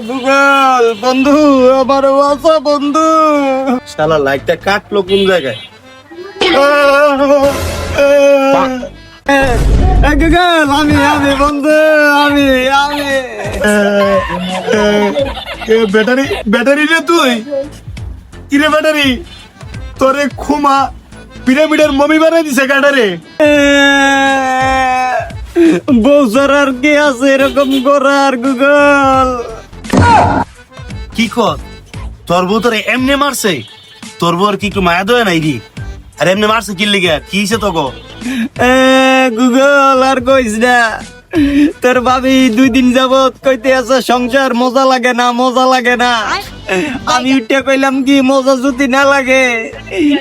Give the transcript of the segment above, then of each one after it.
Google বন্ধু, আমার ওয়াসা বন্ধু। শালা লাইটটা কাটলো কোন জায়গায়? গুগল আমি বন্ধু, আমি ব্যাটারি ব্যাটারি রে তুই কিরে ব্যাটারি তোরে খুমা পিরামিডের মমি বানাই দিছে গাডারে। বউসার আর কি আছে এরকম করার গুগল? কি কর তোর বউ তোরে এমনি মারছে? তোর বউর কি একটু মায়া দয়া নাই রে? আর এমনি মারছে কি লিগা? কি হইছে তোকে? গুগল আর কইস না, তোর ভাবি 2 দিন যাবত কইতে আছে সংসার মজা লাগে না, মজা লাগে না। আমি উঠে কইলাম কি মজা যদি না লাগে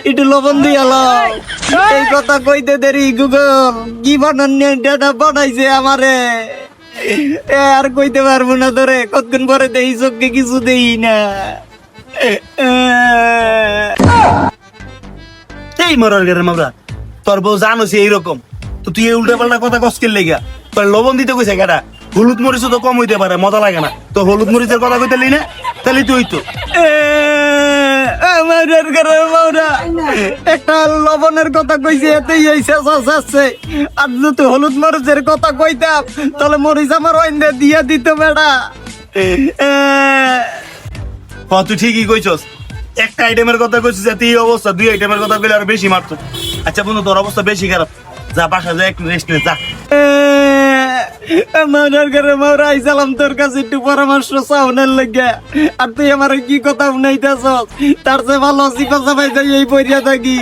একটু লবণ দিয়ে লও। এই কথা কইতে দেরি গুগল কি বানাইছে আমারে। আর কইতে পারবো না তোরে, কতক্ষণ পরে দেই চোখকে কিছু দেই না। এই মরার ঘরের মামলা, তোর বউ জানোছি এইরকম, তো তুই এই উল্টা পাল্টা কথা কষ্টের লেগা তোর লবণ দিতে কইছে গাটা। হলুদ মরিচ তো কম হইতে পারে, মজা লাগে না তো। হলুদ মরিচের কথা কইতে লি না, তাহলে তুই তো একটা লবণের কথা কইছে এতেই এই শেষ। আর যদি হলুদ মরিচের কথা কইতাম তাহলে মরিচ আমার ওইন্দে দিয়া দিত বেড়া। তুই ঠিকই কইছস, একটা আইটেমের কথা কইছিস এতে এই অবস্থা, 2 আইটেমের কথা কইলে আর বেশি মারতো। আচ্ছা বন্ধু, তোর অবস্থা বেশি খারাপ, যা বাসা যা একটু রেস্ট নে যা। মাউনার ঘরে মাউরা আইসালাম তোর কাছে একটু পরামর্শ চাওনের লাগে, আর তুই আমার কি কথা শুনাইতেছস? তার চেয়ে ভালো সিপা চাপাই যাই এই পইরা থাকি।